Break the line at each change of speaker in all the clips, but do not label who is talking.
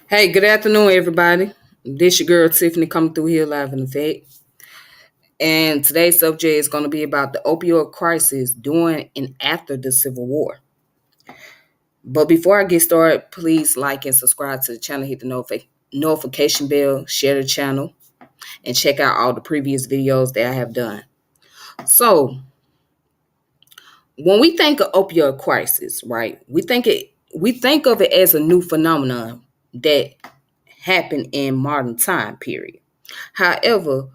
Hey, good afternoon, everybody. This your girl Tiffany coming through here live in effect. And today's subject is going to be about the opioid crisis during and after the Civil War. But before I get started, please like and subscribe to the channel, hit the notification bell, share the channel, and check out all the previous videos that I have done. So, when we think of opioid crisis, right, we think of it as a new phenomenon that happened in modern time period. However,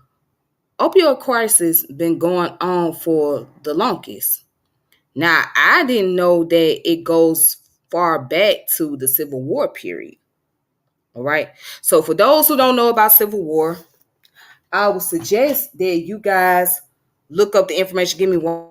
opioid crisis been going on for the longest. Now, I didn't know that it goes far back to the Civil War period. All right. So for those who don't know about Civil War, I would suggest that you guys look up the information. Give me one.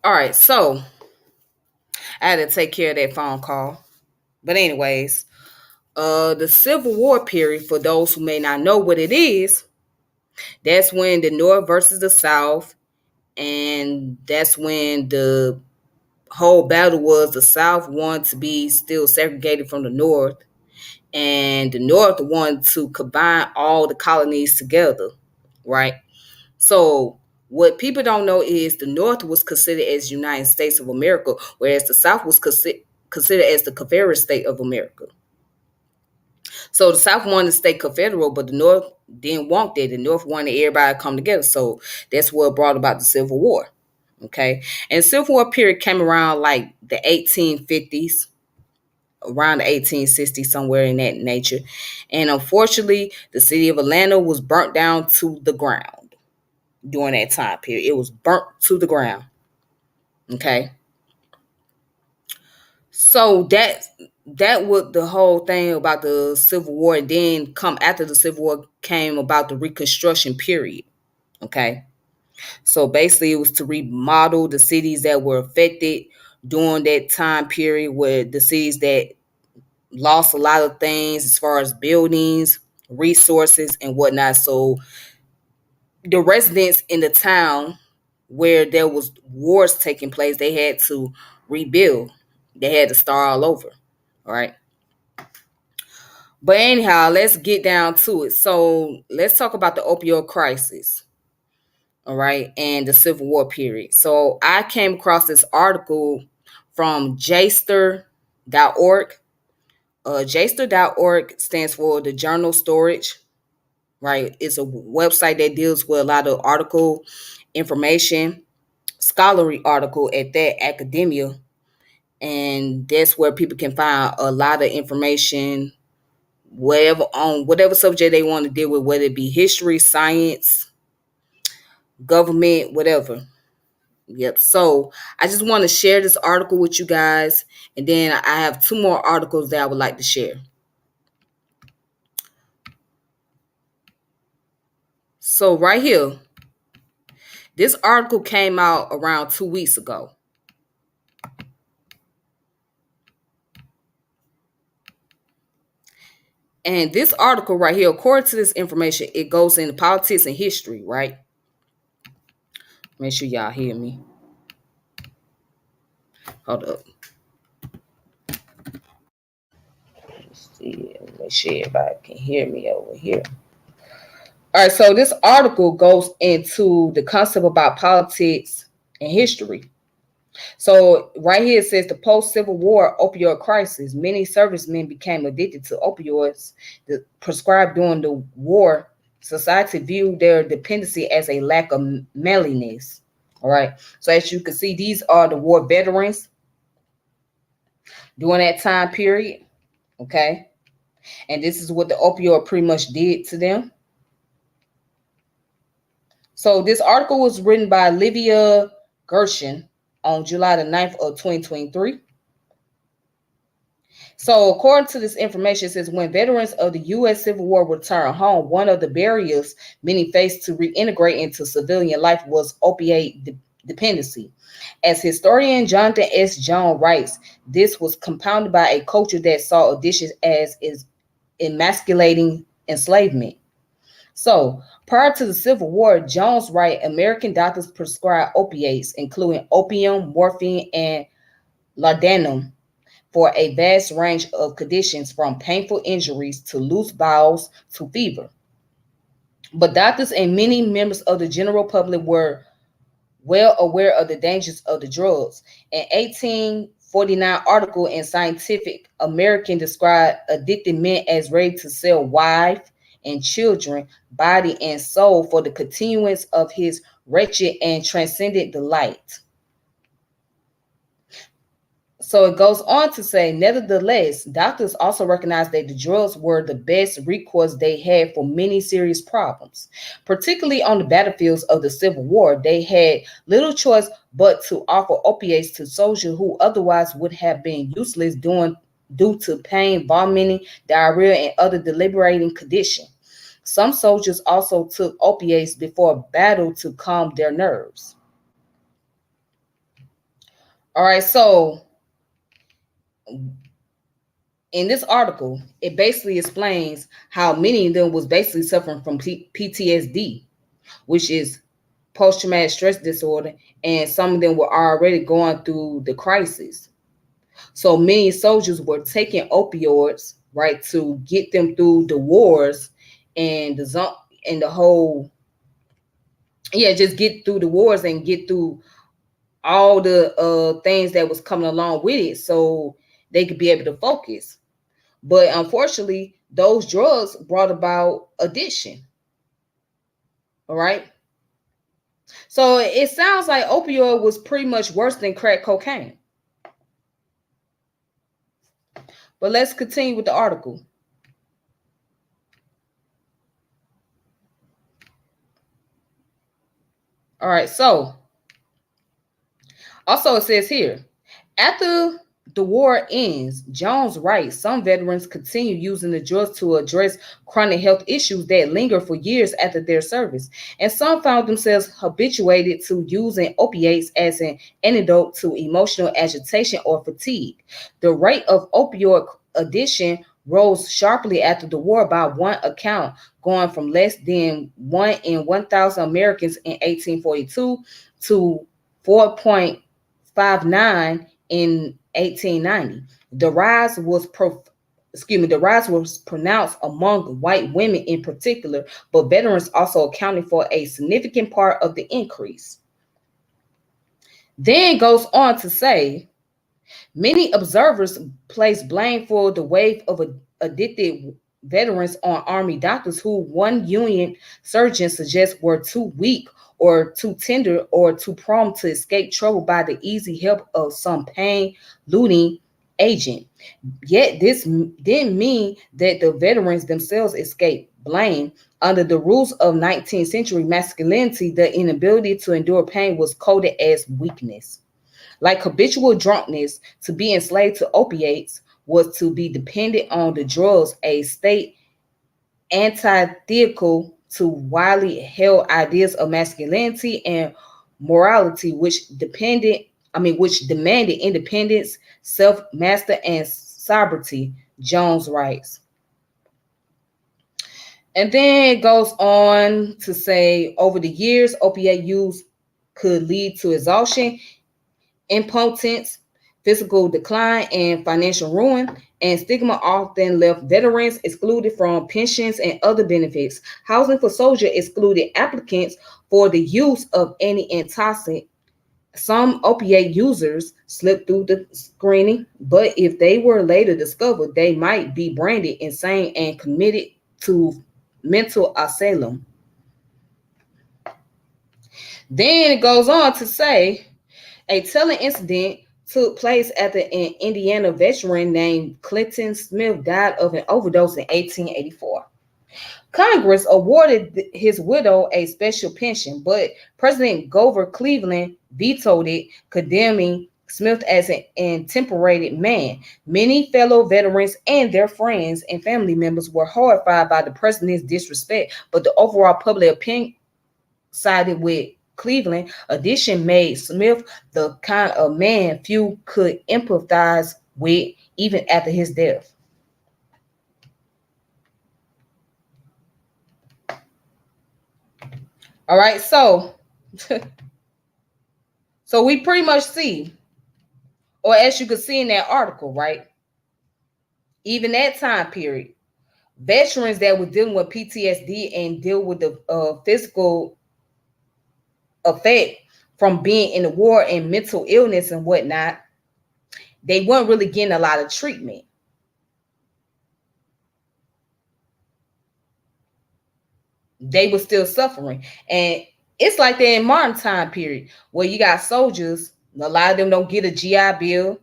All right. So I had to take care of that phone call. But anyways, the Civil War period, for those who may not know what it is, that's when the North versus the South, and that's when the whole battle was the South wanted to be still segregated from the North, and the North wanted to combine all the colonies together, right? So what people don't know is the North was considered as United States of America, whereas the South was considered as the Confederate State of America. So the South wanted to stay Confederate, but the North didn't want that. The North wanted everybody to come together. So that's what brought about the Civil War. Okay. And the Civil War period came around like the 1850s, around the 1860s, somewhere in that nature. And unfortunately, the city of Atlanta was burnt down to the ground during that time period. It was burnt to the ground. Okay. So that was the whole thing about the Civil War. And then come after the Civil War came about the Reconstruction period. Okay. So basically it was to remodel the cities that were affected during that time period, where the cities that lost a lot of things as far as buildings, resources, and whatnot. So the residents in the town where there was wars taking place, they had to rebuild. They had to start all over. All right. But anyhow, let's get down to it. So let's talk about the opioid crisis. All right. And the Civil War period. So I came across this article from jster.org. Jster.org stands for the Journal Storage, right? It's a website that deals with a lot of article information, scholarly article at that, academia. And that's where people can find a lot of information, whatever subject they want to deal with, whether it be history, science, government, whatever. Yep. So I just want to share this article with you guys. And then I have two more articles that I would like to share. So right here, this article came out around 2 weeks ago. And this article right here, according to this information, it goes into politics and history, right? Make sure y'all hear me. Hold up. Let's see. Make sure everybody can hear me over here. All right, so this article goes into the concept about politics and history. So right here it says the post-Civil War opioid crisis. Many servicemen became addicted to opioids prescribed during the war. Society viewed their dependency as a lack of manliness. All right. So as you can see, these are the war veterans during that time period. Okay. And this is what the opioid pretty much did to them. So this article was written by Livia Gershon on July the 9th of 2023. So, according to this information, it says when veterans of the U.S. Civil War returned home, one of the barriers many faced to reintegrate into civilian life was dependency. As historian Jonathan S. Jones writes, this was compounded by a culture that saw addiction as is emasculating enslavement. So, prior to the Civil War, Jones writes American doctors prescribed opiates, including opium, morphine, and laudanum, for a vast range of conditions from painful injuries to loose bowels to fever. But doctors and many members of the general public were well aware of the dangers of the drugs. An 1849 article in Scientific American described addicted men as ready to sell wife and children, body and soul for the continuance of his wretched and transcendent delight. So it goes on to say, nevertheless, doctors also recognized that the drugs were the best recourse they had for many serious problems. Particularly on the battlefields of the Civil War, they had little choice but to offer opiates to soldiers who otherwise would have been useless due to pain, vomiting, diarrhea, and other debilitating conditions. Some soldiers also took opiates before battle to calm their nerves. All right, so in this article, it basically explains how many of them was basically suffering from PTSD, which is post-traumatic stress disorder, and some of them were already going through the crisis. So many soldiers were taking opioids, right, to get them through the wars and the zone and the whole, yeah, just get through the wars and get through all the things that was coming along with it, so they could be able to focus. But unfortunately, those drugs brought about addiction. All right. So it sounds like opioid was pretty much worse than crack cocaine. But let's continue with the article. All right. So also it says here, after the war ends, Jones writes, some veterans continue using the drugs to address chronic health issues that linger for years after their service, and some found themselves habituated to using opiates as an antidote to emotional agitation or fatigue. The rate of opioid addiction rose sharply after the war by one account, going from less than 1 in 1,000 Americans in 1842 to 4.59 in 1890. The rise was pronounced among white women in particular, but veterans also accounted for a significant part of the increase. Then goes on to say, many observers place blame for the wave of addicted veterans on Army doctors who one Union surgeon suggests were too weak or too tender or too prone to escape trouble by the easy help of some pain looting agent. Yet this didn't mean that the veterans themselves escaped blame. Under the rules of 19th century masculinity, the inability to endure pain was coded as weakness. Like habitual drunkenness, to be enslaved to opiates was to be dependent on the drugs, a state antithetical to widely held ideas of masculinity and morality, which demanded independence, self-master, and sobriety, Jones writes. And then it goes on to say, over the years, opiate use could lead to exhaustion, impotence, physical decline, and financial ruin, and stigma often left veterans excluded from pensions and other benefits. Housing for Soldiers excluded applicants for the use of any intoxicant. Some opiate users slipped through the screening, but if they were later discovered, they might be branded insane and committed to mental asylum. Then it goes on to say, a telling incident took place after an Indiana veteran named Clinton Smith died of an overdose in 1884. Congress awarded his widow a special pension, but President Grover Cleveland vetoed it, condemning Smith as an intemperated man. Many fellow veterans and their friends and family members were horrified by the president's disrespect, but the overall public opinion sided with Cleveland. Addition made Smith the kind of man few could empathize with even after his death. All right, so we pretty much see, or as you could see in that article, right? Even that time period, veterans that were dealing with PTSD and deal with the physical effect from being in the war and mental illness and whatnot, they weren't really getting a lot of treatment. They were still suffering. And it's like that in modern time period where you got soldiers, a lot of them don't get a GI Bill,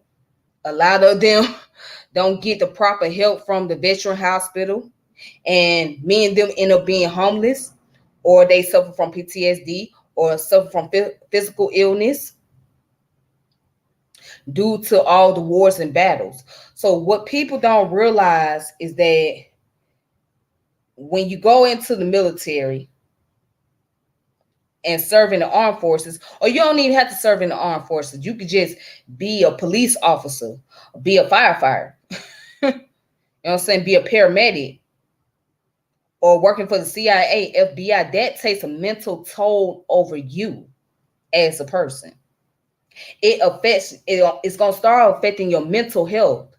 a lot of them don't get the proper help from the veteran hospital, and many of them end up being homeless, or they suffer from PTSD or suffer from physical illness due to all the wars and battles. So what people don't realize is that when you go into the military and serve in the armed forces, or you don't even have to serve in the armed forces, you could just be a police officer, be a firefighter, you know what I'm saying, be a paramedic, or working for the CIA, FBI. That takes a mental toll over you as a person. It's going to start affecting your mental health,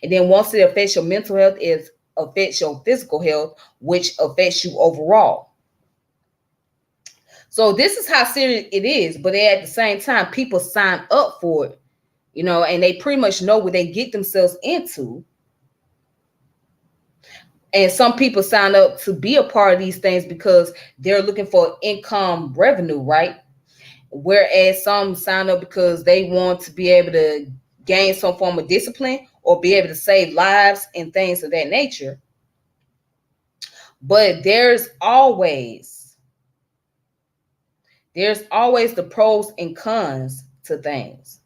and then once it affects your mental health, it affects your physical health, which affects you overall. So this is how serious it is, but at the same time, people sign up for it, and they pretty much know what they get themselves into. And some people sign up to be a part of these things because they're looking for income revenue, right? Whereas some sign up because they want to be able to gain some form of discipline or be able to save lives and things of that nature. But there's always the pros and cons to things.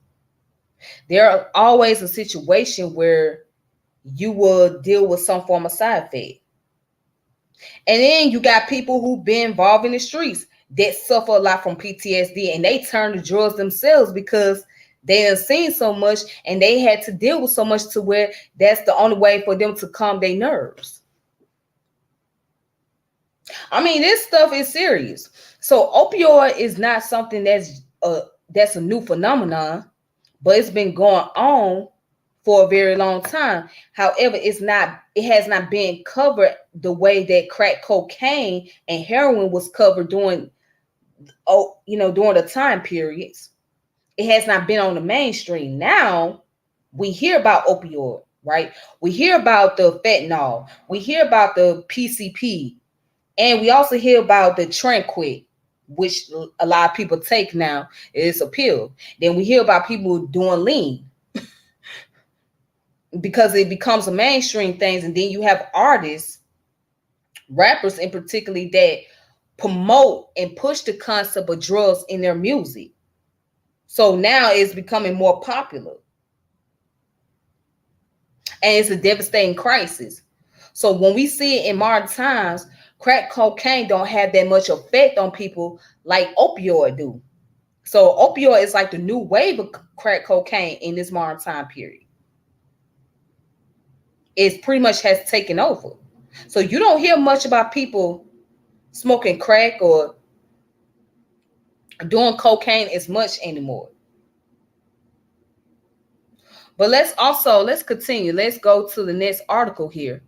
There are always a situation where you will deal with some form of side effect. And then you got people who've been involved in the streets that suffer a lot from PTSD, and they turn to drugs themselves because they have seen so much and they had to deal with so much to where that's the only way for them to calm their nerves. I mean, this stuff is serious. So opioid is not something that's a new phenomenon, but it's been going on for a very long time. However, it has not been covered the way that crack cocaine and heroin was covered during the time periods. It has not been on the mainstream. Now we hear about opioid, right? We hear about the fentanyl, we hear about the PCP, and we also hear about the Tranquil, which a lot of people take now. It's a pill. Then we hear about people doing lean because it becomes a mainstream thing. And then you have artists, rappers in particular, that promote and push the concept of drugs in their music. So now it's becoming more popular. And it's a devastating crisis. So when we see it in modern times, crack cocaine don't have that much effect on people like opioid do. So opioid is like the new wave of crack cocaine in this modern time period. It pretty much has taken over. So you don't hear much about people smoking crack or doing cocaine as much anymore. But let's continue. Let's go to the next article here.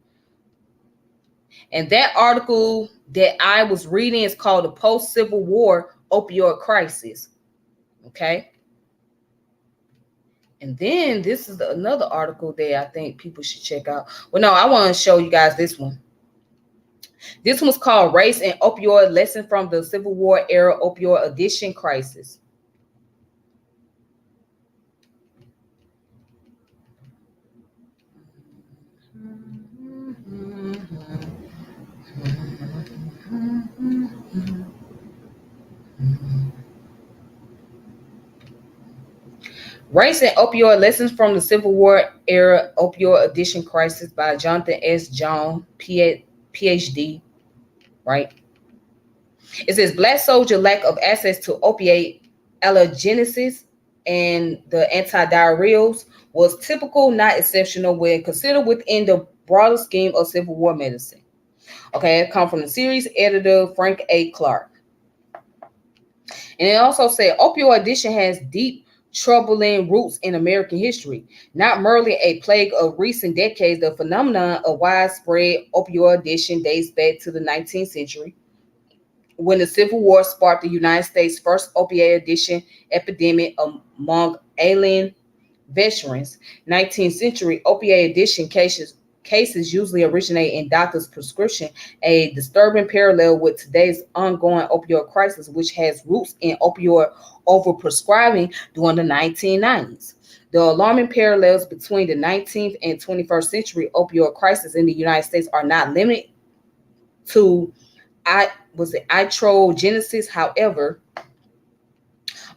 And that article that I was reading is called The Post-Civil War Opioid Crisis. Okay. And then this is another article that I think people should check out. Well, no, I want to show you guys this one. This one's called Race and Opioid Lesson from the Civil War Era Opioid Addiction Crisis. Race and Opioid Lessons from the Civil War Era Opioid Addiction Crisis by Jonathan S. John, PhD, right? It says Black soldier lack of access to opiate allergenesis and the antidiarrheals was typical, not exceptional, when considered within the broader scheme of Civil War medicine. Okay, it comes from the series editor Frank A. Clark. And it also said opioid addiction has deep, troubling roots in American history. Not merely a plague of recent decades, the phenomenon of widespread opioid addiction dates back to the 19th century, when the Civil War sparked the United States' first opioid addiction epidemic among alien veterans. 19th century opioid addiction cases usually originate in doctor's prescription, a disturbing parallel with today's ongoing opioid crisis, which has roots in opioid overprescribing during the 1990s. The alarming parallels between the 19th and 21st century opioid crisis in the United States are not limited to I was it itrogenesis. However,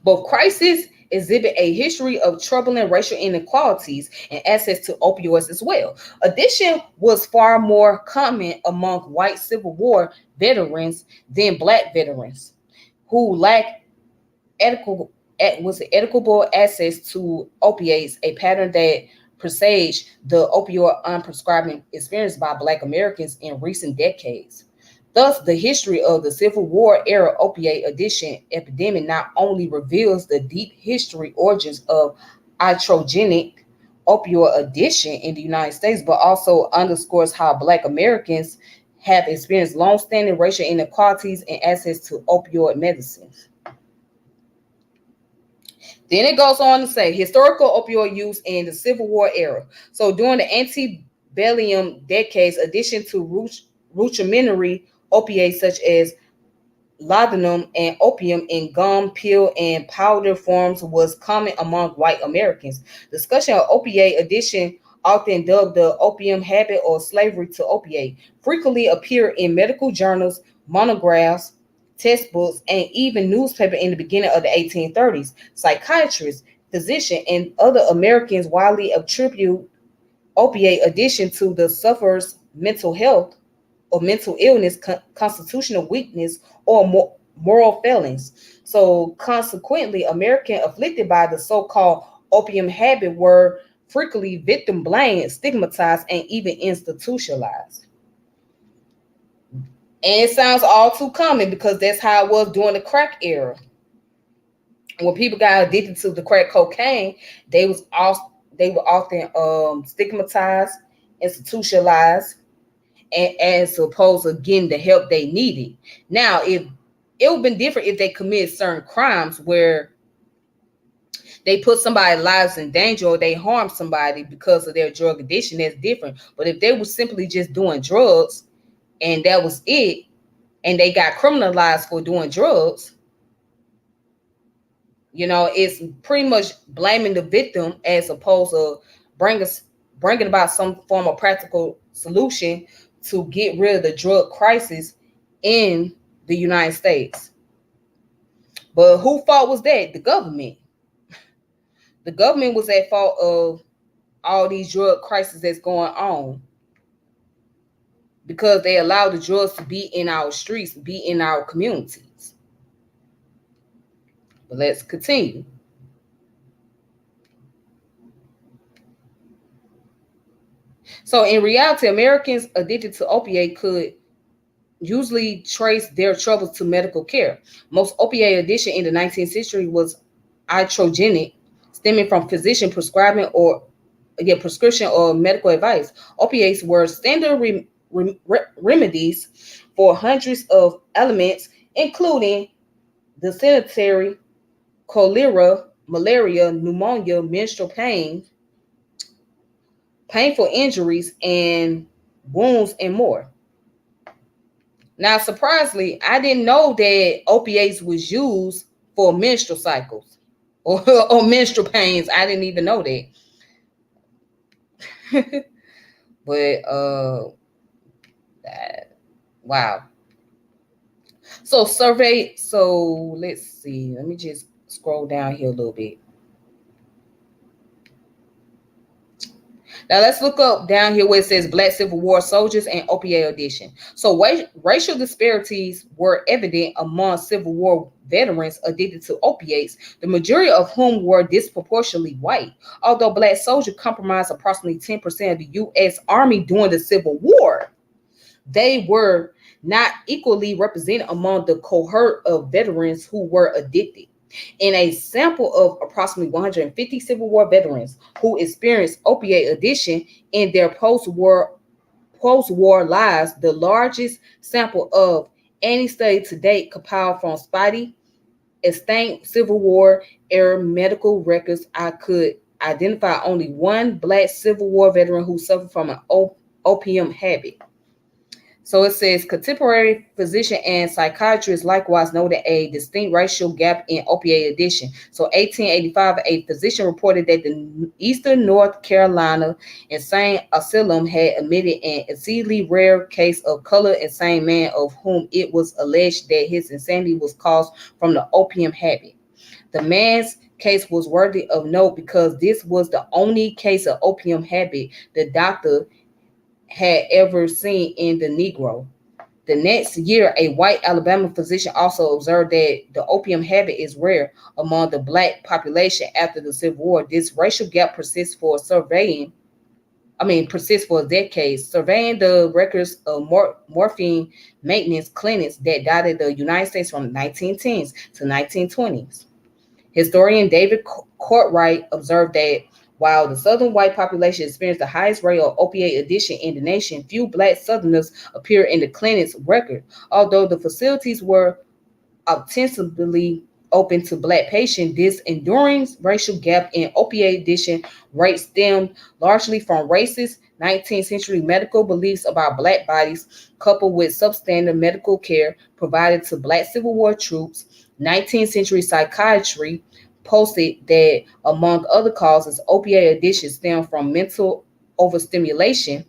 both crises exhibit a history of troubling racial inequalities and access to opioids as well. Addiction was far more common among white Civil War veterans than black veterans who lacked ethical was equitable access to opiates, a pattern that presaged the opioid unprescribing experienced by Black Americans in recent decades. Thus, the history of the Civil War era opiate addiction epidemic not only reveals the deep history origins of iatrogenic opioid addiction in the United States, but also underscores how Black Americans have experienced long-standing racial inequalities and access to opioid medicines. Then it goes on to say historical opioid use in the Civil War era. So during the antebellum decades, addition to rudimentary opiates such as laudanum and opium in gum, pill, and powder forms was common among white Americans. Discussion of opiate addiction, often dubbed the opium habit or slavery to opiate, frequently appear in medical journals, monographs, textbooks, and even newspaper in the beginning of the 1830s. Psychiatrists, physicians, and other Americans widely attribute opiate addiction to the sufferer's mental health or mental illness, constitutional weakness, or moral failings. So, consequently, Americans afflicted by the so called opium habit were frequently victim blamed, stigmatized, and even institutionalized. And it sounds all too common because that's how it was during the crack era. When people got addicted to the crack cocaine, they were often stigmatized, institutionalized, and as opposed to getting the help they needed. Now, if it would have been different if they committed certain crimes where they put somebody's lives in danger or they harm somebody because of their drug addiction, that's different. But if they were simply just doing drugs and that was it, and they got criminalized for doing drugs, it's pretty much blaming the victim as opposed to bringing bringing about some form of practical solution to get rid of the drug crisis in the United States. But who fault was that? The government. The government was at fault of all these drug crises that's going on because they allowed the drugs to be in our streets, be in our communities. But let's continue. So in reality, Americans addicted to opiate could usually trace their troubles to medical care. Most opiate addiction in the 19th century was iatrogenic, stemming from physician prescribing or prescription or medical advice. Opiates were standard remedies for hundreds of ailments, including dysentery, cholera, malaria, pneumonia, menstrual pain, painful injuries, and wounds, and more. Now, surprisingly, I didn't know that opiates was used for menstrual cycles or menstrual pains. I didn't even know that. But wow. So let's see. Let me just scroll down here a little bit. Now let's look up down here where it says Black Civil War soldiers and opioid addiction. So racial disparities were evident among Civil War veterans addicted to opiates, the majority of whom were disproportionately white. Although black soldiers comprised approximately 10% of the U.S. Army during the Civil War, they were not equally represented among the cohort of veterans who were addicted. In a sample of approximately 150 Civil War veterans who experienced opiate addiction in their post-war lives, the largest sample of any study to date compiled from spotty, extant Civil War era medical records, I could identify only one black Civil War veteran who suffered from an opium habit. So it says contemporary physician and psychiatrists likewise noted a distinct racial gap in opiate addiction. So 1885, a physician reported that the Eastern North Carolina insane asylum had admitted an exceedingly rare case of colored insane man of whom it was alleged that his insanity was caused from the opium habit. The man's case was worthy of note because this was the only case of opium habit the doctor had ever seen in the Negro. The next year, a white Alabama physician also observed that the opium habit is rare among the black population after the Civil War. This racial gap persists for decades, surveying the records of morphine maintenance clinics that dotted the United States from 1910s to 1920s. Historian David Courtwright observed that while the Southern white population experienced the highest rate of opiate addiction in the nation, few black Southerners appear in the clinic's record. Although the facilities were ostensibly open to black patients, this enduring racial gap in opiate addiction rates stemmed largely from racist 19th century medical beliefs about black bodies, coupled with substandard medical care provided to black Civil War troops. 19th century psychiatry posted that, among other causes, opiate addiction stemmed from mental overstimulation,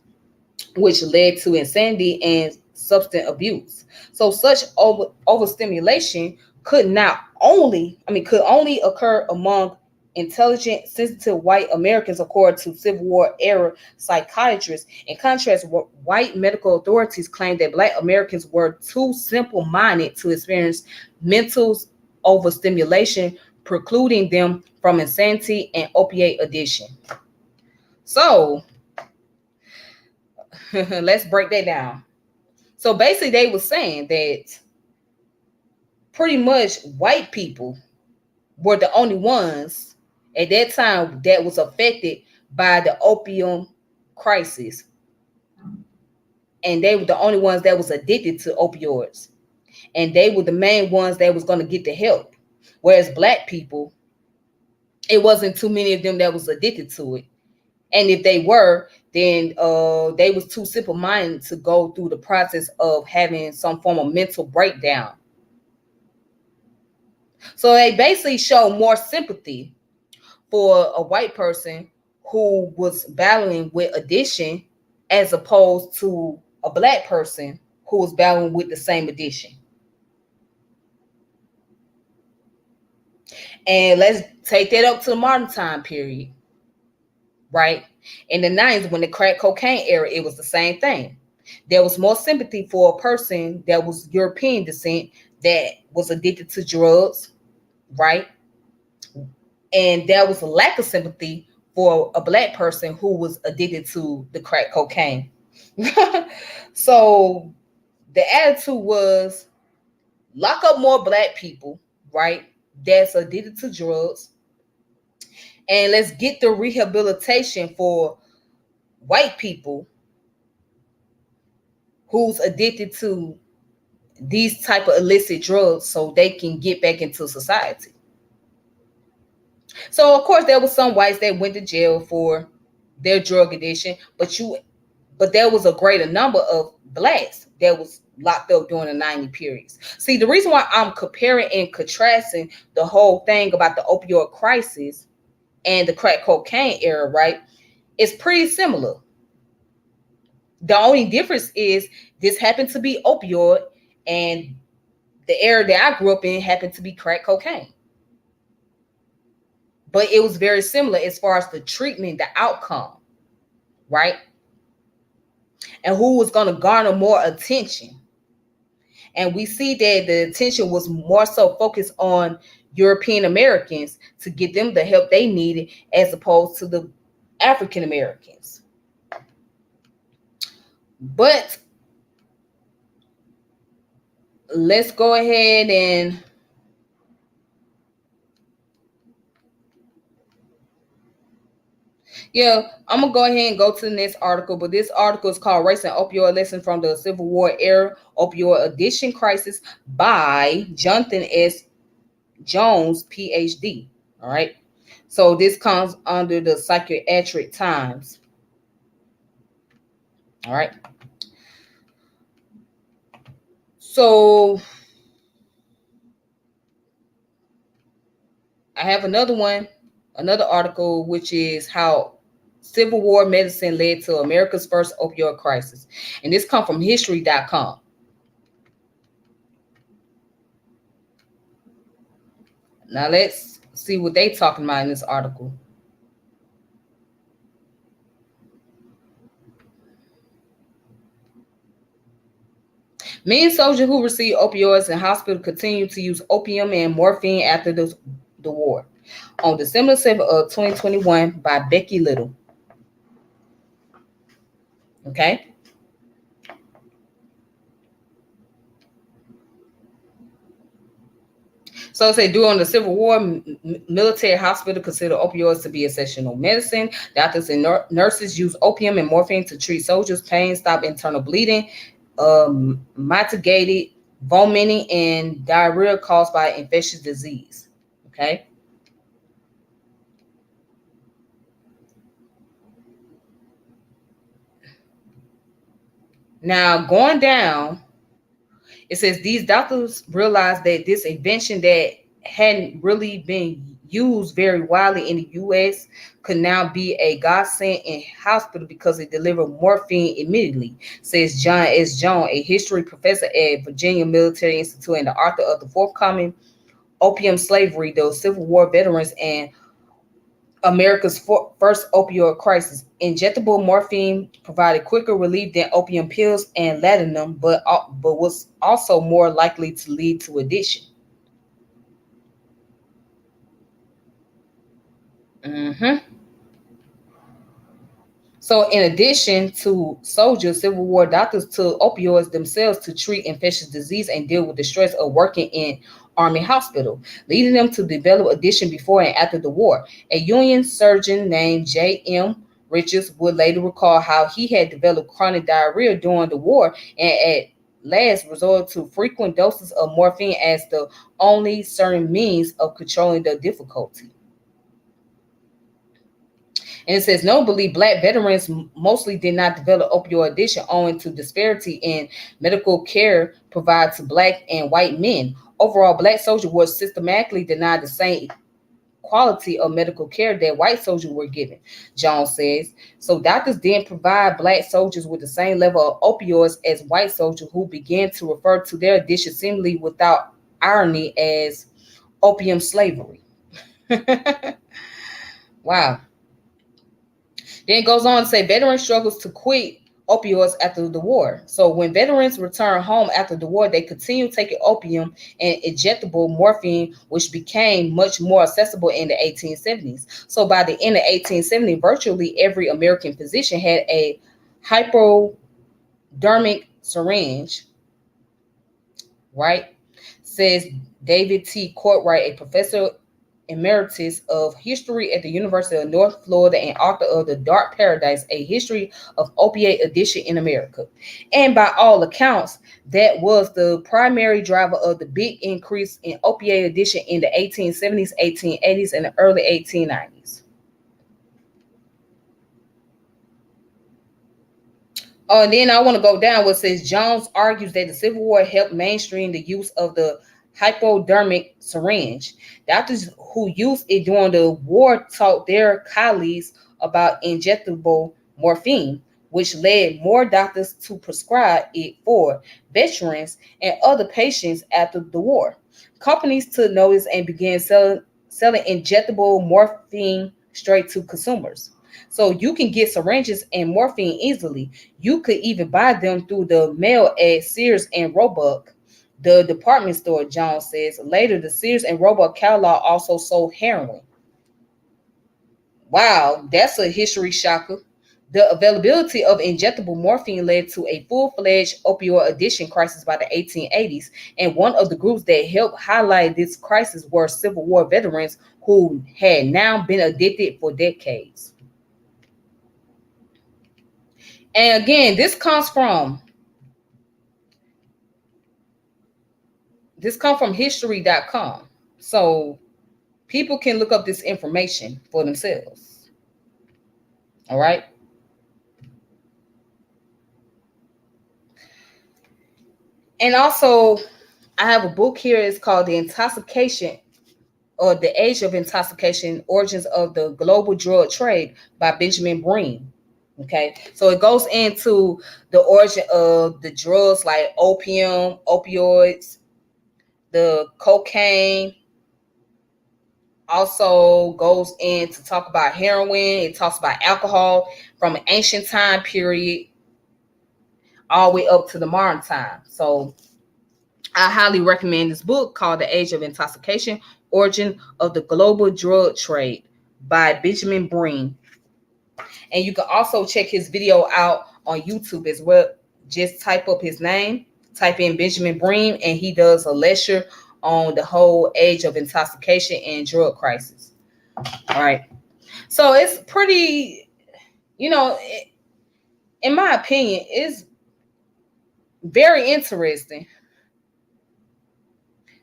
which led to insanity and substance abuse. So such overstimulation could only occur among intelligent, sensitive white Americans, according to Civil War era psychiatrists. In contrast, white medical authorities claimed that black Americans were too simple-minded to experience mental overstimulation, precluding them from insanity and opiate addiction. So let's break that down. So basically, they were saying that pretty much white people were the only ones at that time that was affected by the opium crisis, and they were the only ones that was addicted to opioids, and they were the main ones that was going to get the help. Whereas black people, it wasn't too many of them that was addicted to it, and if they were, then they was too simple-minded to go through the process of having some form of mental breakdown. So they basically show more sympathy for a white person who was battling with addiction as opposed to a black person who was battling with the same addiction. And let's take that up to the modern time period, right? In the 90s, when the crack cocaine era, it was the same thing. There was more sympathy for a person that was European descent that was addicted to drugs, right? And there was a lack of sympathy for a black person who was addicted to the crack cocaine. So the attitude was lock up more black people, right? That's addicted to drugs. And let's get the rehabilitation for white people who's addicted to these type of illicit drugs so they can get back into society. So of course there was some whites that went to jail for their drug addiction, but there was a greater number of blacks that was locked up during the 90 periods. See, the reason why I'm comparing and contrasting the whole thing about the opioid crisis and the crack cocaine era, right, it's pretty similar. The only difference is this happened to be opioid, and the era that I grew up in happened to be crack cocaine. But it was very similar as far as the treatment, the outcome. right? And who was going to garner more attention. And we see that the attention was more so focused on European Americans to get them the help they needed as opposed to the African Americans. But let's go ahead and yeah, I'm gonna go ahead and go to the next article. But this article is called "Race and Opioid Lesson from the Civil War Era: Opioid Addiction Crisis" by Jonathan S. Jones, PhD. All right. So this comes under the Psychiatric Times. All right. So I have another one, another article, which is how Civil War medicine led to America's first opioid crisis. And this comes from history.com. Now let's see what they talking about in this article. Many soldiers who received opioids in hospital continued to use opium and morphine after the war. On December 7th of 2021 by Becky Little. Okay. So it said during the Civil War, military hospital considered opioids to be essential medicine. Doctors and nurses used opium and morphine to treat soldiers' pain, stop internal bleeding, mitigated vomiting, and diarrhea caused by infectious disease. Okay. Now going down, it says these doctors realized that this invention that hadn't really been used very widely in the U.S. could now be a godsend in hospital because it delivered morphine immediately, says John S. Jones, a history professor at Virginia Military Institute and the author of the forthcoming Opium Slavery, the Civil War Veterans, and America's first opioid crisis. Injectable morphine provided quicker relief than opium pills and laudanum, but was also more likely to lead to addiction. Mm-hmm. So, in addition to soldiers, Civil War doctors took opioids themselves to treat infectious disease and deal with the stress of working in Army hospital, leading them to develop addiction before and after the war. A Union surgeon named J.M. Richards would later recall how he had developed chronic diarrhea during the war and at last resorted to frequent doses of morphine as the only certain means of controlling the difficulty. And it says, notably, Black veterans mostly did not develop opioid addiction owing to disparity in medical care provided to Black and white men. Overall, Black soldiers were systematically denied the same quality of medical care that white soldiers were given, Jones says. So doctors didn't provide Black soldiers with the same level of opioids as white soldiers, who began to refer to their addiction seemingly without irony as opium slavery. Wow. Then it goes on to say veterans struggles to quit opioids after the war. So when veterans returned home after the war, they continued taking opium and injectable morphine, which became much more accessible in the 1870s. So by the end of 1870, virtually every American physician had a hypodermic syringe, right? Says David T. Courtwright, a professor emeritus of history at the University of North Florida and author of The Dark Paradise, A History of Opiate Addiction in America. And by all accounts, that was the primary driver of the big increase in opiate addiction in the 1870s, 1880s, and the early 1890s. Oh, and then I want to go down what says Jones argues that the Civil War helped mainstream the use of the hypodermic syringe. Doctors who used it during the war taught their colleagues about injectable morphine, which led more doctors to prescribe it for veterans and other patients after the war. Companies took notice and began selling injectable morphine straight to consumers. So you can get syringes and morphine easily. You could even buy them through the mail at Sears and Roebuck. The department store, Jones says. Later, the Sears and Roebuck catalog also sold heroin. Wow, that's a history shocker. The availability of injectable morphine led to a full fledged opioid addiction crisis by the 1880s. And one of the groups that helped highlight this crisis were Civil War veterans who had now been addicted for decades. And again, this comes from history.com. So people can look up this information for themselves. All right. And also, I have a book here. It's called The Intoxication or The Age of Intoxication, Origins of the Global Drug Trade by Benjamin Breen. Okay. So it goes into the origin of the drugs like opium, opioids, the cocaine. Also goes in to talk about heroin. It talks about alcohol from an ancient time period all the way up to the modern time. So I highly recommend this book called The Age of Intoxication, Origin of the Global Drug Trade by Benjamin Breen. And you can also check his video out on YouTube as well. Just type up his name, type in Benjamin Breen, and he does a lecture on the whole age of intoxication and drug crisis. All right. So it's pretty, in my opinion, it's very interesting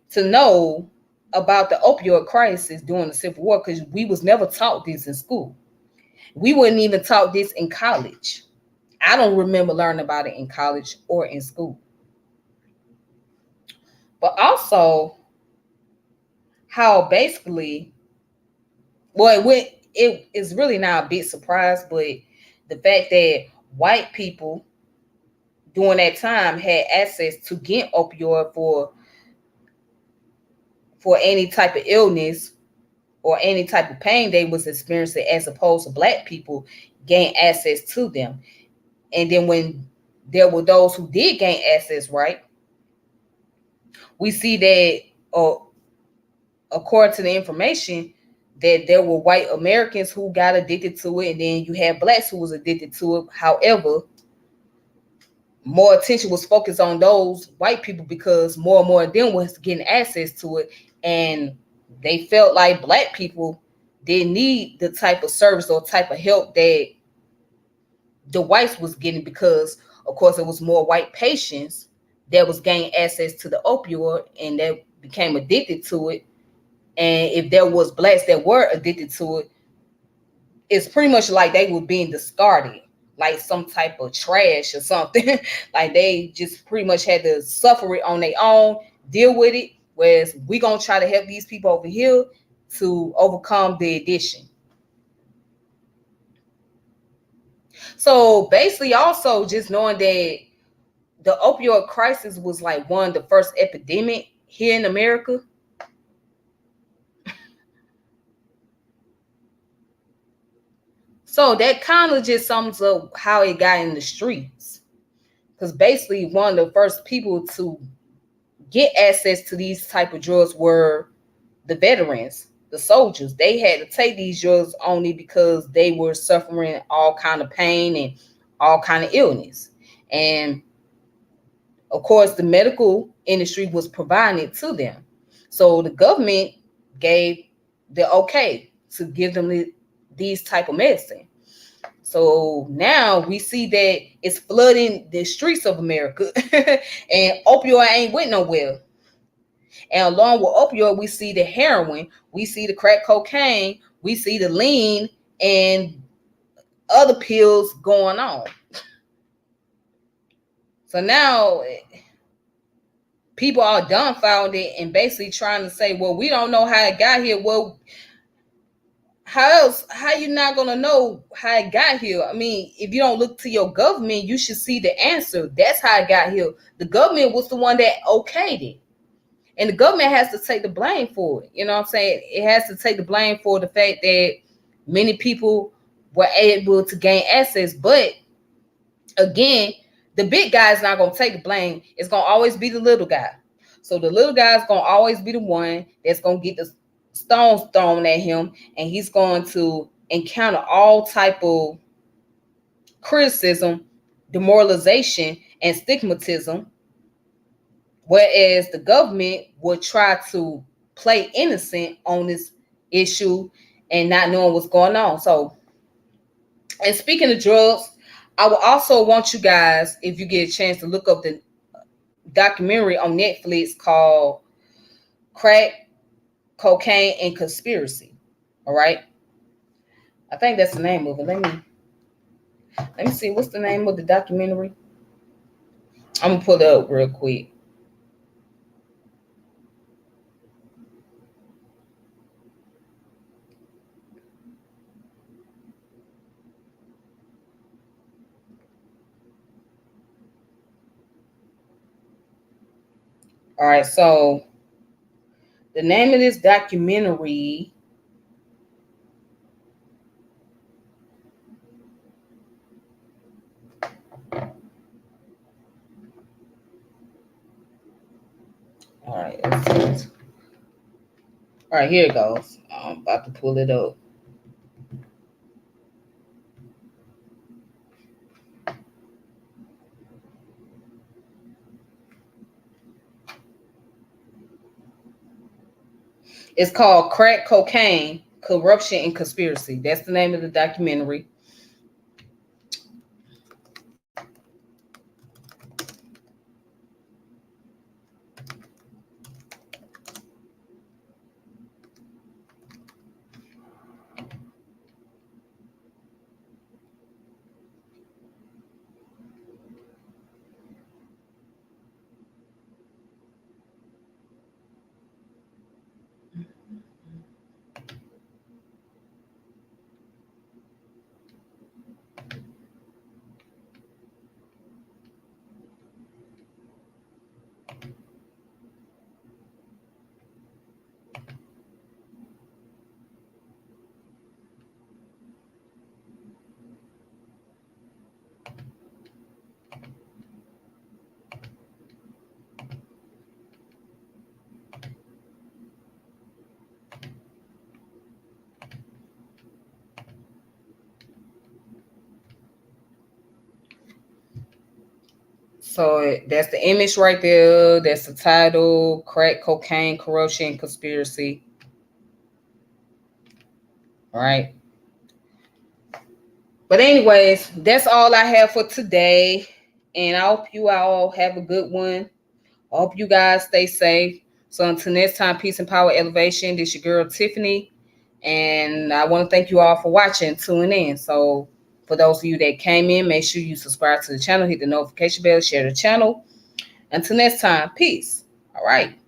to know about the opioid crisis during the Civil War because we was never taught this in school. We wouldn't even taught this in college. I don't remember learning about it in college or in school. But also how basically, well, it is really not a big surprise, but the fact that white people during that time had access to get opioid for any type of illness or any type of pain they was experiencing, as opposed to black people gain access to them. And then when there were those who did gain access, right, we see that, according to the information, that there were white Americans who got addicted to it, and then you had blacks who was addicted to it. However, more attention was focused on those white people because more and more of them was getting access to it, and they felt like black people didn't need the type of service or type of help that the whites was getting, because of course it was more white patients that was gaining access to the opioid and that became addicted to it. And if there was blacks that were addicted to it, it's pretty much like they were being discarded, like some type of trash or something. Like they just pretty much had to suffer it on their own, deal with it. Whereas we gonna try to help these people over here to overcome the addiction. So basically, also just knowing that the opioid crisis was like one of the first epidemic here in America. So that kind of just sums up how it got in the streets. Because basically, one of the first people to get access to these type of drugs were the veterans, the soldiers. They had to take these drugs only because they were suffering all kind of pain and all kind of illness. And of course, the medical industry was providing it to them. So the government gave the okay to give them these type of medicine. So now we see that it's flooding the streets of America and opioid ain't went nowhere. And along with opioid, we see the heroin, we see the crack cocaine, we see the lean and other pills going on. So now people are dumbfounded and basically trying to say, well, we don't know how it got here. Well, how you not gonna know how it got here? I mean, if you don't look to your government, you should see the answer. That's how it got here. The government was the one that okayed it. And the government has to take the blame for it. You know what I'm saying? It has to take the blame for the fact that many people were able to gain access. But again, the big guy is not going to take the blame. It's going to always be the little guy. So the little guy is going to always be the one that's going to get the stones thrown at him, and he's going to encounter all type of criticism, demoralization, and stigmatism, whereas the government would try to play innocent on this issue and not knowing what's going on. So, and speaking of drugs, I would also want you guys, if you get a chance, to look up the documentary on Netflix called Crack, Cocaine, and Conspiracy. All right, I think that's the name of it. Let me see, what's the name of the documentary? I'm gonna pull it up real quick. All right, so the name of this documentary, all right, all right, here it goes. I'm about to pull it up. It's called Crack, Cocaine, Corruption, and Conspiracy. That's the name of the documentary. So that's the image right there. That's the title: Crack, Cocaine, Corruption, Conspiracy. All right. But anyways, that's all I have for today. And I hope you all have a good one. I hope you guys stay safe. So until next time, peace and power elevation. This your girl Tiffany. And I want to thank you all for watching, tuning in. So for those of you that came in, make sure you subscribe to the channel, hit the notification bell, share the channel. Until next time, peace. All right.